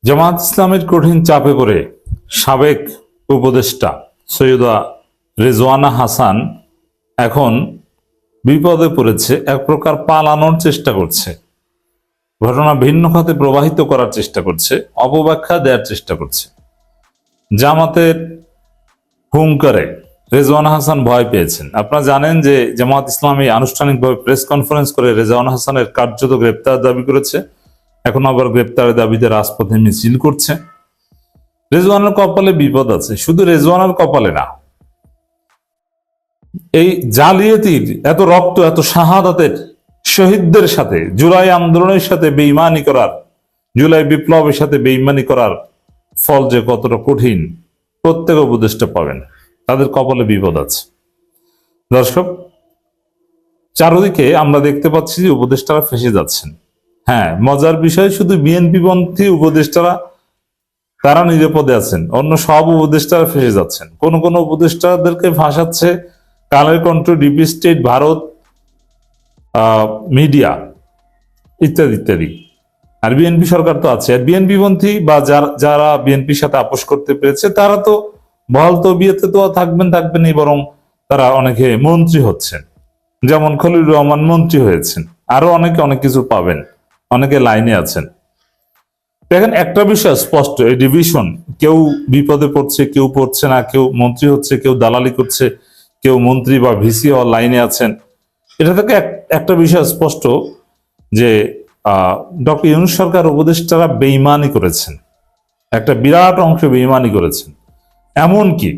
জামাত ইসলামের কঠিন চাপে পড়ে সাবেক উপদেষ্টা সৈয়দা রেজওয়ানা হাসান এখন বিপদে পড়েছে। এক প্রকার পালানোর চেষ্টা করছে, ঘটনা ভিন্ন খাতে প্রবাহিত করার চেষ্টা করছে, অপব্যাখ্যা দেওয়ার চেষ্টা করছে। জামাতের হুঙ্কারে রেজওয়ানা হাসান ভয় পেয়েছেন। আপনারা জানেন যে জামাত ইসলামী আনুষ্ঠানিকভাবে প্রেস কনফারেন্স করে রেজওয়ানা হাসানের কার্যত গ্রেপ্তার দাবি করেছে। এখন আবার গ্রেপ্তারের দাবিতে রাজপথে মিছিল করছে। রেজওয়ানার কপালে বিপদ আছে, শুধু রেজওয়ানার কপালে না, এই জালিয়াতির এত রক্ত, এত শাহাদাতের শহীদদের সাথে, জুলাই আন্দোলনের সাথে বেইমানি করার, জুলাই বিপ্লবের সাথে বেইমানি করার ফল যে কতটা কঠিন প্রত্যেক উপদেষ্টা পাবেন, তাদের কপালে বিপদ আছে। দর্শক, চারদিকে আমরা দেখতে পাচ্ছি যে উপদেষ্টারা ফেসে যাচ্ছেন। হ্যাঁ, মজার বিষয় শুধু বিএনপিপন্থী উপদেষ্টারা তারা নিরাপদে আছেন, অন্য সব উপদেষ্টারা ফেসে যাচ্ছেন। কোন কোন উপদেষ্টাদেরকে ফাঁসাচ্ছে Kaler Kantho, DP state, Bharat, media ইত্যাদি ইত্যাদি। আর বিএনপি সরকার তো আছে। আর বিএনপি পন্থী বা যারা বিএনপির সাথে আপোষ করতে পেরেছে তারা তো বহাল তবিয়তে তো থাকবেনই, বরং তারা অনেকে মন্ত্রী হচ্ছেন, যেমন খলিলুর রহমান মন্ত্রী হয়েছেন, আরো অনেকে অনেক কিছু পাবেন, অনেকে লাইনে আছেন। দেখেন, একটা বিষয় স্পষ্ট, এই ডিভিশন, কেউ বিপদে পড়ছে, কেউ পড়ছে না, কেউ মন্ত্রী হচ্ছে, কেউ দালালি করছে, কেউ মন্ত্রী বা ভিসি হওয়ার লাইনে আছেন। এটা থেকে একটা বিষয় স্পষ্ট যে ডক্টর ইউনূস সরকার উপদেষ্টারা বেইমানি করেছেন, একটা বিরাট অংশ বেইমানি করেছেন। এমনকি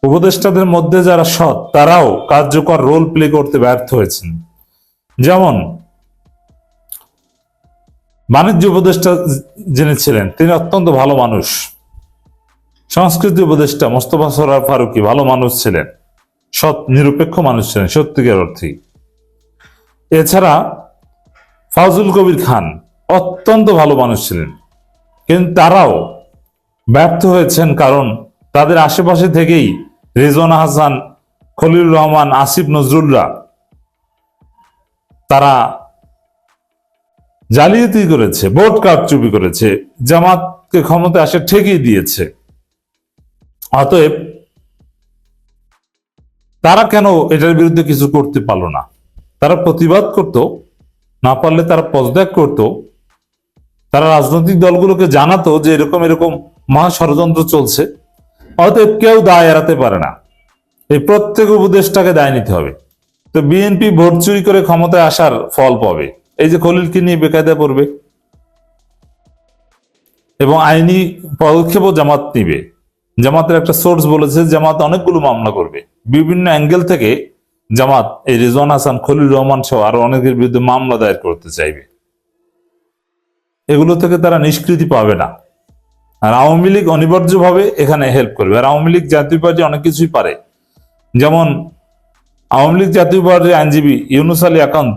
উপদেষ্টাদের মধ্যে যারা সৎ তারাও কার্যকর রোল প্লে করতে ব্যর্থ হয়েছেন। যেমন বাণিজ্য উপদেষ্টা যিনি ছিলেন তিনি অত্যন্ত ভালো মানুষ, সংস্কৃতি উপদেষ্টা মোস্তফা সরোয়ার ফারুকী ভালো মানুষ ছিলেন, সৎ নিরপেক্ষ মানুষ ছিলেন সত্যিকার অর্থেই। এছাড়া ফাজুল কবির খান অত্যন্ত ভালো মানুষ ছিলেন, কিন্তু তারাও ব্যর্থ হয়েছেন, কারণ তাদের আশেপাশে থেকেই রেজওয়ানা হাসান, খলিলুর রহমান, আসিফ নজরুলরা তারা জালিয়াতি করেছে, ভোট কারচুপি করেছে, জামাতকে ক্ষমতায় আসে ঠেকিয়ে দিয়েছে। অতএব তারা কেন এটার বিরুদ্ধে কিছু করতে পারলো না? তারা প্রতিবাদ করত, না পারলে তারা পদত্যাগ করত, তারা রাজনৈতিক দলগুলোকে জানাতো যে এরকম এরকম মহা ষড়যন্ত্র চলছে। অতএব কেউ দায় এড়াতে পারে না, এই প্রত্যেক উপদেষ্টাকে দায় নিতে হবে। তো বিএনপি ভোট চুরি করে ক্ষমতায় আসার ফল পাবে, এই যে খলিলকে নিয়ে বেকায়দা পড়বে, এবং আইনি পদক্ষেপও জামাত নিবে। জামাতের একটা সোর্স বলেছে জামাত অনেকগুলো মামলা করবে, বিভিন্ন অ্যাঙ্গেল থেকে জামাত এই রেজওয়ানা হাসান, খলিলুর রহমান সহ আরো অনেকের বিরুদ্ধে মামলা দায়ের করতে চাইবে। এগুলো থেকে তারা নিষ্কৃতি পাবে না। আর আওয়ামী লীগ অনিবার্যভাবে এখানে হেল্প করবে। আর আওয়ামী লীগ জাতীয় পার্টি অনেক কিছুই পারে, যেমন আওয়ামী লীগ জাতীয় পার্টির আইনজীবী ইউনুস আলী আকান্ত,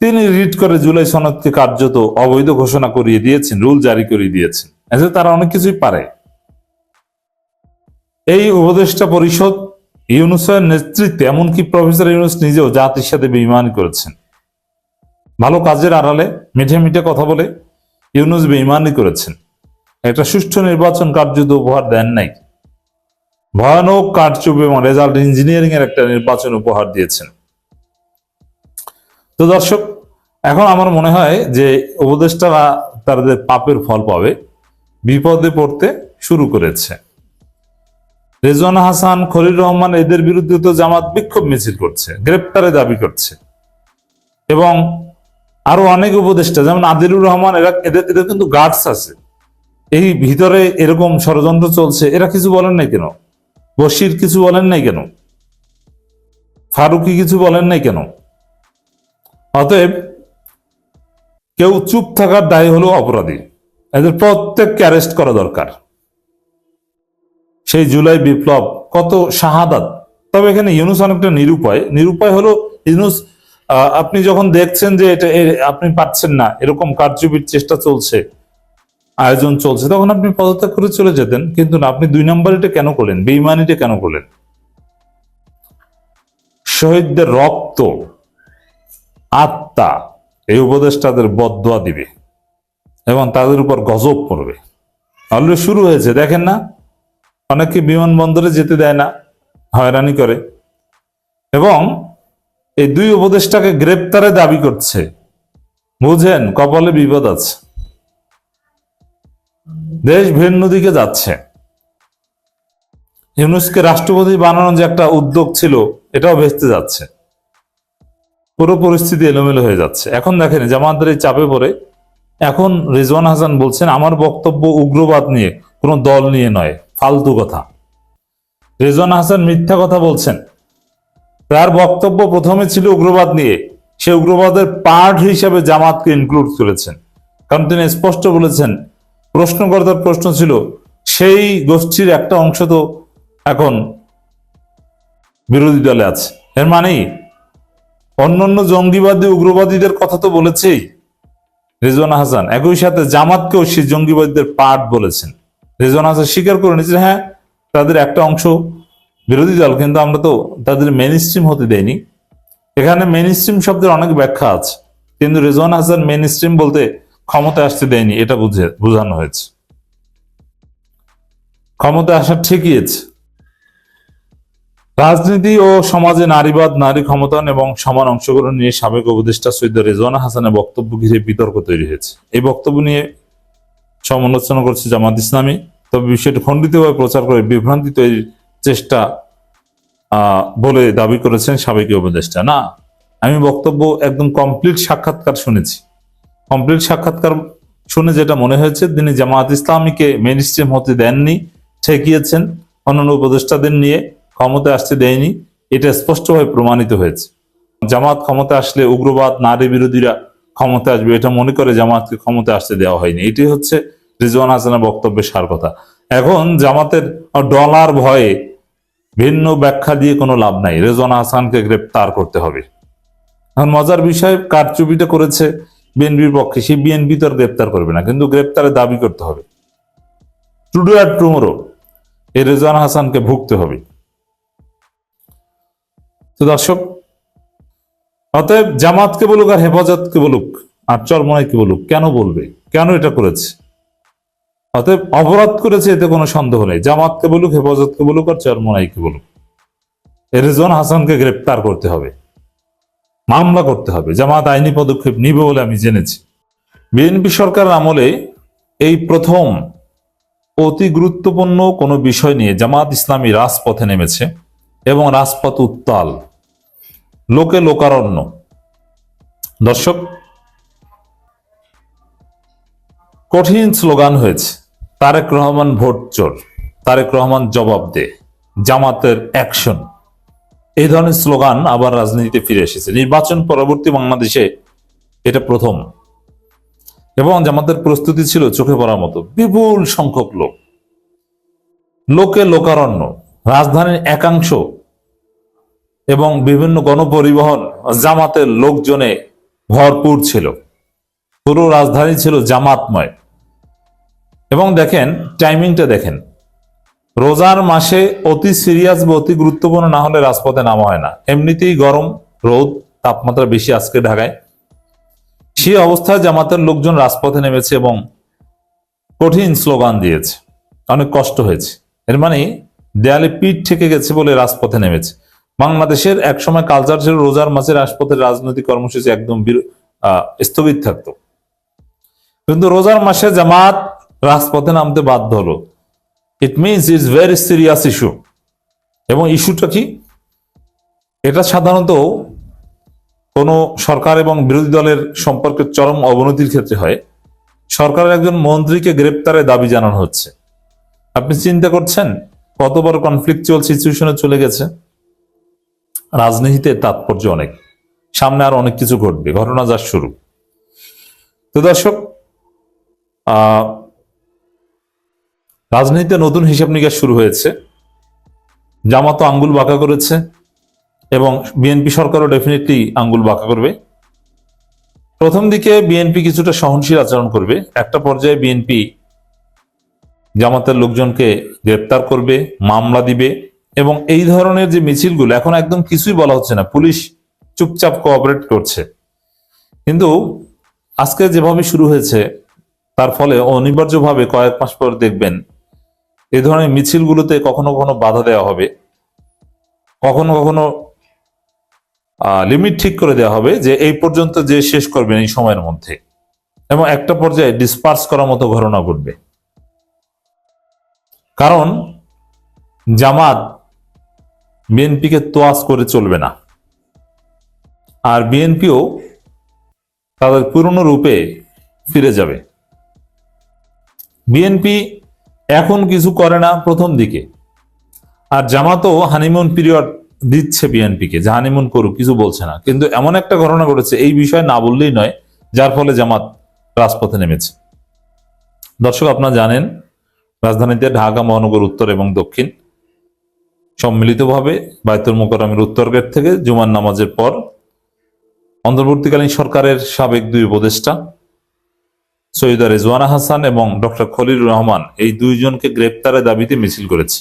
তিনি রিট করে জুলাই সনদকে কার্যত অবৈধ ঘোষণা করিয়ে দিয়েছেন, রুল জারি করিয়ে দিয়েছেন। এতে তারা অনেক কিছুই পারে। এই উপদেষ্টা পরিষদ ইউনুসের নেতৃত্বে, এমনকি প্রফেসর ইউনুস নিজেও জাতির সাথে বেইমানি করেছেন। ভালো কাজের আড়ালে মিঠে মিঠে কথা বলে ইউনুস বেইমানি করেছেন। একটা সুষ্ঠু নির্বাচন কার্যত উপহার দেন নাই, ভয়ানক কারচুপি এবং রেজাল্ট ইঞ্জিনিয়ারিং এর একটা নির্বাচন উপহার দিয়েছেন। তো দর্শক, এখন আমার মনে হয় যে উপদেষ্টারা তাদের পাপের ফল পাবে, বিপদে পড়তে শুরু করেছে। রেজওয়ানা হাসান, খলিলুর রহমান এদের বিরুদ্ধে তো জামাত বিক্ষোভ মিছিল করছে, গ্রেপ্তারে দাবি করছে, এবং আরো অনেক উপদেষ্টা যেমন আদিলুর রহমান, এদের কিন্তু গার্ডস আছে। এই ভিতরে এরকম ষড়যন্ত্র চলছে, এরা কিছু বলেন নাই কেন? বশির কিছু বলেন নাই কেন? ফারুকি কিছু বলেন নাই কেন? অতএব কেউ চুপ থাকার দায়ী হলো অপরাধী। এদের প্রত্যেককে অ্যারেস্ট করা দরকার। সেই জুলাই বিপ্লব কত শাহাদাত। তবে এখানে ইউনুস অনেকটা নিরুপায় হলো ইউনুস। আপনি যখন দেখছেন যে এটা আপনি পাচ্ছেন না, এরকম কারচুপির চেষ্টা চলছে, আয়োজন চলছে, তখন আপনি পদত্যাগ করে চলে যেতেন। কিন্তু না, আপনি 2 নম্বরিটা কেন করলেন? বেইমানিটা কেন করলেন? শহীদদের রক্ত, আত্মা এই উপদেষ্টাদের বদদোয়া দিবে। এবং তাদের উপর গজব পড়বে। অলরেডি শুরু হয়েছে, দেখেন না, অনেকে বিমানবন্দরে যেতে দেয় না, হয়রানি করে, এবং এই দুই উপদেষ্টাকে গ্রেপ্তারে দাবি করছে। বুঝেন কপালে বিপদ আছে, দেশ ভিন্ন দিকে যাচ্ছে। ইউনূসকে রাষ্ট্রপতি বানানোর যে একটা উদ্যোগ ছিল, এটাও ভেস্তে যাচ্ছে, পুরো পরিস্থিতি এলোমেলো হয়ে যাচ্ছে। এখন দেখেন জামায়াতের এই চাপে পড়ে এখন রিজওয়ান হাসান বলছেন আমার বক্তব্য উগ্রবাদ নিয়ে, কোনো দল নিয়ে নয়, ফালতু কথা। রিজওয়ান হাসান মিথ্যা কথা বলছেন। তার বক্তব্য প্রথমে ছিল উগ্রবাদ নিয়ে, সে উগ্রবাদের পার্ট হিসেবে জামাতকে ইনক্লুড করেছেন। কারণ তিনি স্পষ্ট বলেছেন, প্রশ্নকর্তার প্রশ্ন ছিল সেই গোষ্ঠীর একটা অংশ তো এখন বিরোধী দলে আছে, এর মানেই অন্যান্য জঙ্গিবাদী উগ্রবাদীদের কথা তো বলেছেই রিজওয়ান হাসান, একই সাথে জামাতকেও সেই জঙ্গিবাদীদের পার্ট বলেছেন। রিজওয়ান হাসান স্বীকার করে নিয়েছেন, হ্যাঁ তাদের একটা অংশ বিরোধী দল, কিন্তু আমরা তো তাদের মেইন স্ট্রিম হতে দেয়নি। এখানে মেইন স্ট্রিম শব্দের অনেক ব্যাখ্যা আছে, কিন্তু রিজওয়ান হাসান মেইন স্ট্রিম বলতে ক্ষমতায় আসতে দেয়নি, এটা বোঝানো হয়েছে। ক্ষমতায় আসা ঠিকই আছে। রাজনীতি ও সমাজে নারীবাদ, নারী ক্ষমতায়ন এবং সমান অংশগ্রহণ নিয়ে সাবেক উপদেষ্টা সৈয়দ রেজওয়ানা হাসানের বক্তব্য ঘিরে বিতর্ক তৈরি হয়েছে। এই বক্তব্য নিয়ে সমালোচনা করছে জামাত ইসলামী, তবে বিষয়টি খণ্ডিতভাবে প্রচার করে বিভ্রান্তি তৈরির চেষ্টা বলে দাবি করেছেন সাবেক উপদেষ্টা। না, আমি বক্তব্য একদম কমপ্লিট সাক্ষাৎকার শুনেছি। কমপ্লিট সাক্ষাৎকার শুনে যেটা মনে হয়েছে, তিনি জামাত ইসলামীকে মেইন স্ট্রিম হতে দেননি, ঠেকিয়েছেন, অন্যান্য উপদেষ্টাদের নিয়ে ক্ষমতায় আসতে দেয়নি, এটা স্পষ্টভাবে প্রমাণিত হয়েছে। জামাত ক্ষমতা আসলে উগ্রবাদ, নারী বিরোধীরা ক্ষমতা আসবে, এটা মনে করে জামাতকে ক্ষমতা আসতে দেওয়া হয়নি। এটি হচ্ছে রিজওয়ান হাসানের বক্তব্যের সার কথা। এখন জামাতের ডলার ভয়ে ভিন্ন ব্যাখ্যা দিয়ে কোনো লাভ নাই, রিজওয়ান হাসানকে গ্রেপ্তার করতে হবে। এখন মজার বিষয়, কারচুপিটা করেছে বিএনপির পক্ষে, সেই বিএনপি তো আর গ্রেপ্তার করবে না, কিন্তু গ্রেপ্তারের দাবি করতে হবে। টুডে আর টুমোরো এই রিজওয়ান হাসানকে ভুগতে হবে। তো দর্শক, অতএব জামাতকে বলুক আর হেফাজতকে বলুক আর চরমনাইকে বলুক, কেন বলবে, কেন এটা করেছে? অতএব অপরাধ করেছে, এতে কোনো সন্দেহ নেই। জামাতকে বলুক, হেফাজতকে বলুক আর চরমনাইকে বলুক, রিজওয়ান হাসানকে গ্রেপ্তার করতে হবে, মামলা করতে হবে। জামাত আইনি পদক্ষেপ নিবে বলে আমি জেনেছি। বিএনপি সরকার আমলে এই প্রথম অতি গুরুত্বপূর্ণ কোনো বিষয় নিয়ে জামাত ইসলামী রাজপথে নেমেছে, এবং রাজপথ উত্তাল, লোকে লোকারণ্য। দর্শক, কঠিন স্লোগান হয়েছে, তারেক রহমান ভোট চোর, তারেক রহমান জবাব দে, জামাতের অ্যাকশন, এই ধরনের স্লোগান আবার রাজনীতিতে ফিরে এসেছে। নির্বাচন পরবর্তী বাংলাদেশে এটা প্রথম, এবং জামাতের প্রস্তুতি ছিল চোখে পড়ার মতো। বিপুল সংখ্যক লোক, লোকে লোকারণ্য, রাজধানীর একাংশ এবং বিভিন্ন গণপরিবহন জামাতের লোকজনে ভরপুর ছিল, পুরো রাজধানী ছিল জামাতময়। এবং দেখেন টাইমিংটা দেখেন, রোজার মাসে অতি সিরিয়াস বা অতি গুরুত্বপূর্ণ না হলে রাজপথে নামা হয় না। এমনিতেই গরম, রোদ, তাপমাত্রা বেশি আজকে ঢাকায়, সেই অবস্থায় জামাতের লোকজন রাজপথে নেমেছে এবং কঠিন স্লোগান দিয়েছে, অনেক কষ্ট হয়েছে। এর মানে দেয়ালে পিঠ ঠেকে গেছে বলে রাজপথে নেমেছে। বাংলাদেশের একসময় কালচার ছিল রোজার মাসে রাজপথের রাজনৈতিক কর্মসূচি একদম স্থগিত থাকতো, কিন্তু রোজার মাসে জামাত রাজপথে নামতে বাধ্য হলো। It means it's very serious issue. এবং ইস্যুটা কি, এটা সাধারণত কোনো সরকার এবং বিরোধী দলের সম্পর্কের চরম অবনতির ক্ষেত্রে হয়। সরকারের একজন মন্ত্রীকে গ্রেপ্তারের দাবি জানানো হচ্ছে। আপনি চিন্তা করছেন কত বড় কনফ্লিক্ট সিচুয়েশনে চলে গেছে। রাজনীতিতে তাৎপর্য অনেক, সামনে আর অনেক কিছু ঘটবে, ঘটনা যার শুরু। তো দর্শক, রাজনীতিতে নতুন হিসাব নিকাশ শুরু হয়েছে। জামাত আঙ্গুল বাঁকা করেছে এবং বিএনপি সরকারও ডেফিনেটলি আঙ্গুল বাঁকা করবে। প্রথম দিকে বিএনপি কিছুটা সহনশীল আচরণ করবে, একটা পর্যায়ে বিএনপি জামাতের লোকজনকে গ্রেপ্তার করবে, মামলা দিবে। এবং এই ধরনের যে মিছিলগুলো, এখন একদম কিছুই বলা হচ্ছে না, পুলিশ চুপচাপ কোঅপারেট করছে। কিন্তু আজকে যেভাবে শুরু হয়েছে, তার ফলে অনিবার্যভাবে কয়েক মাস পর দেখবেন এই ধরনের মিছিলগুলোতে কখনো কখনো বাধা দেওয়া হবে, কখনো কখনো লিমিট ঠিক করে দেওয়া হবে যে এই পর্যন্ত যে শেষ করবেন এই সময়ের মধ্যে, এবং একটা পর্যায়ে ডিসপার্স করার মতো ঘটনা ঘটবে। কারণ জামাত বিএনপিকে তোয়াজ করে চলবে না, আর বিএনপিও তাদের পুরনো রূপে ফিরে যাবে। বিএনপি এখন কিছু করে না প্রথম দিকে, আর জামাতও হানিমুন পিরিয়ড দিচ্ছে বিএনপিকে, যে হানিমুন করুক, কিছু বলছে না। কিন্তু এমন একটা ঘটনা ঘটেছে এই বিষয়ে না বললেই নয়, যার ফলে জামাত রাজপথে নেমেছে। দর্শক, আপনারা জানেন রাজধানীতে ঢাকা মহানগর উত্তর এবং দক্ষিণ সম্মিলিতভাবে বায়তুল মোকাররমের উত্তর গেট থেকে জুমার নামাজের পর অন্তর্বর্তীকালীন সরকারের সাবেক দুই উপদেষ্টা সৈয়দা রেজওয়ানা হাসান এবং ডক্টর খলিলুর রহমান এই দুইজনকে গ্রেপ্তারের দাবিতে মিছিল করেছে।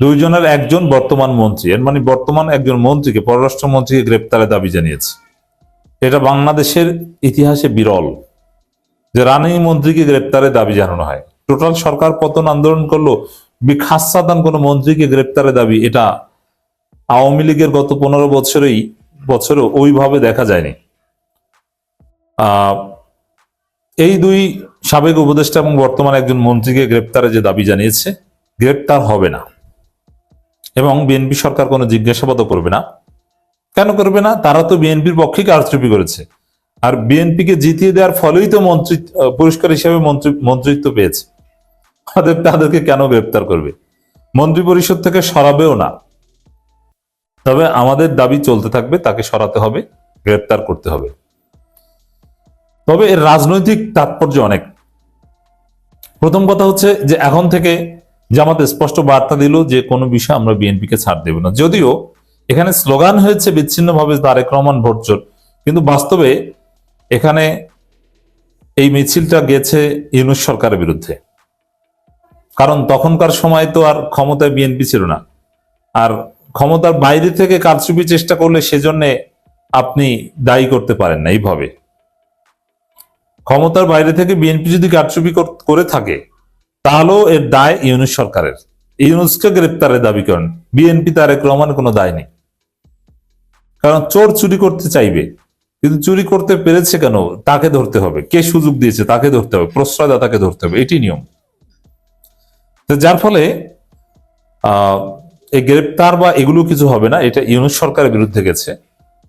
দুইজনের একজন বর্তমান মন্ত্রী, এর মানে বর্তমান একজন মন্ত্রীকে, পররাষ্ট্রমন্ত্রীকে গ্রেপ্তারের দাবি জানিয়েছে। এটা বাংলাদেশের ইতিহাসে বিরল যে রানী মন্ত্রীকে গ্রেপ্তারের দাবি জানানো হয়। টোটাল সরকার পতন আন্দোলন করলো, খাসাদান কোন মন্ত্রীকে গ্রেপ্তারের দাবি, এটা আওয়ামী লীগের গত 15 বছরেও ওইভাবে দেখা যায়নি। এই দুই সাবেক উপদেষ্টা এবং বর্তমান একজন মন্ত্রীকে গ্রেপ্তারে যে দাবি জানিয়েছে, গ্রেপ্তার হবে না এবং বিএনপি সরকার কোনো জিজ্ঞাসাবাদও করবে না। কেন করবে না? তারা তো বিএনপির পক্ষে কারচুপি করেছে, আর বিএনপিকে জিতিয়ে দেওয়ার ফলেই তো পুরস্কার হিসেবে মন্ত্রিত্ব পেয়েছে। তাদেরকে কেন গ্রেপ্তার করবে? মন্ত্রী পরিষদ থেকে সরাবেও না। তবে আমাদের দাবি চলতে থাকবে, তাকে সরাতে হবে, গ্রেপ্তার করতে হবে। তবে এর রাজনৈতিক তাৎপর্য অনেক। প্রথম কথা হচ্ছে যে এখন থেকে জামাত স্পষ্ট বার্তা দিল যে কোনো বিষয়ে আমরা বিএনপিকে ছাড় দেব না। যদিও এখানে স্লোগান হয়েছে বিচ্ছিন্নভাবে তারেক রহমান ভোটচোর, কিন্তু বাস্তবে এখানে এই মিছিলটা গেছে ইউনূস সরকারের বিরুদ্ধে। কারণ তখনকার সময় তো আর ক্ষমতায় বিএনপি ছিল না, আর ক্ষমতার বাইরে থেকে কারচুপি চেষ্টা করলে সেজন্য আপনি দায়ী করতে পারেন না। এইভাবে ক্ষমতার বাইরে থেকে বিএনপি যদি কারচুপি করে থাকে, তাহলেও এর দায় ইউনূস সরকারের। ইউনূসকে গ্রেপ্তারের দাবি করেন, বিএনপি তারেক রহমানের কোনো দায় নেই। কারণ চোর চুরি করতে চাইবে, কিন্তু চুরি করতে পেরেছে কেন তাকে ধরতে হবে, কে সুযোগ দিয়েছে তাকে ধরতে হবে, প্রশ্রয়দাতাকে ধরতে হবে, এটি নিয়ম। তো যার ফলে এই গ্রেপ্তার বা এগুলো কিছু হবে না, এটা ইউনূস সরকারের বিরুদ্ধে গেছে।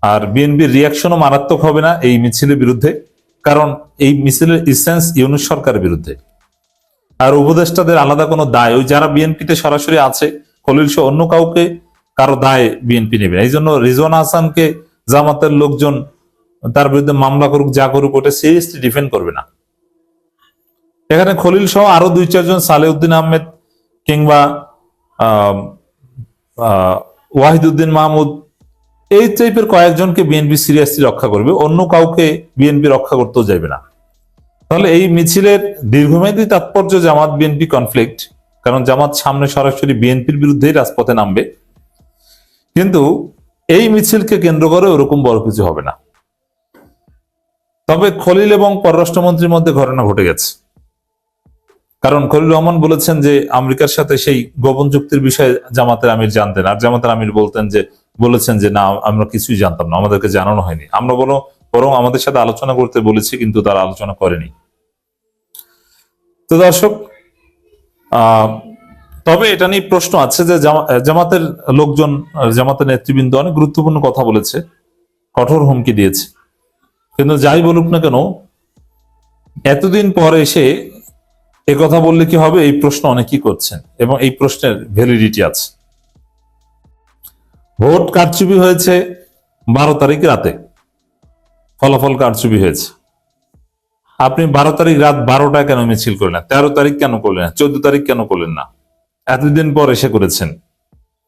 আর বিএনপির রিয়াকশনও মারাত্মক হবে না এই মিছিলের বিরুদ্ধে, কারণ এই মিছিলের ইসেন্স ইউনূস সরকারের বিরুদ্ধে। আর উপদেষ্টাদের আলাদা কোনো দায়, ওই যারা বিএনপিতে সরাসরি আছে খলিল সহ অন্য কাউকে কারো দায় বিএনপি নেবে না। এই জন্য রিজওয়ানা হাসানকে জামাতের লোকজন তার বিরুদ্ধে মামলা করুক, যা করুক, ওটা সিরিয়াসলি ডিফেন্ড করবে না। এখানে খলিল সহ আরো 2-4 জন, সালেউদ্দিন আহমেদ কিংবা ওয়াহিদুদ্দিন মাহমুদ, এই টাইপের কয়েকজনকে বিএনপি সিরিয়াসলি রক্ষা করবে, অন্য কাউকে বিএনপি রক্ষা করতেও যাবে না। তাহলে এই মিছিলের দীর্ঘমেয়াদী তাৎপর্য জামাত বিএনপি কনফ্লিক্ট, কারণ জামাত সামনে সরাসরি বিএনপির বিরুদ্ধেই রাজপথে নামবে। কিন্তু এই মিছিলকে কেন্দ্র করে ওরকম বড় কিছু হবে না। তবে খলিল এবং পররাষ্ট্রমন্ত্রীর মধ্যে ঘটনা ঘটে গেছে, কারণ খলিল রহমান বলেছেন যে আমেরিকার সাথে সেই গোপন চুক্তির বিষয়ে জামাতের আমির জানতেন, আর জামাতের আমির বলেছেন যে না, আমরা কিছুই জানতাম না, আমাদেরকে জানানো হয়নি, আমরা বরং আমাদের সাথে আলোচনা করতে বলেছি, কিন্তু তারা আলোচনা করেনি। তো দর্শক, তবে এটা নিয়ে প্রশ্ন আছে যে জামাতের লোকজন, জামাতের নেতৃবৃন্দ অনেক গুরুত্বপূর্ণ কথা বলেছে, কঠোর হুমকি দিয়েছে। কিন্তু যাই বলুক না কেন, এতদিন পরে এসে কথা বললে কি হবে, এই প্রশ্ন অনেকেই করছেন, এবং এই প্রশ্নের ভ্যালিডিটি আছে। ভোট কারচুপি হয়েছে 12 তারিখ রাতে, ফলাফল কারচুপি হয়েছে। আপনি 12 তারিখ রাত 12টায় কেন মিছিল করলেন না? 13 তারিখ কেন করলেন না? 14 তারিখ কেন করলেন না? এতদিন পর এসে করেছেন।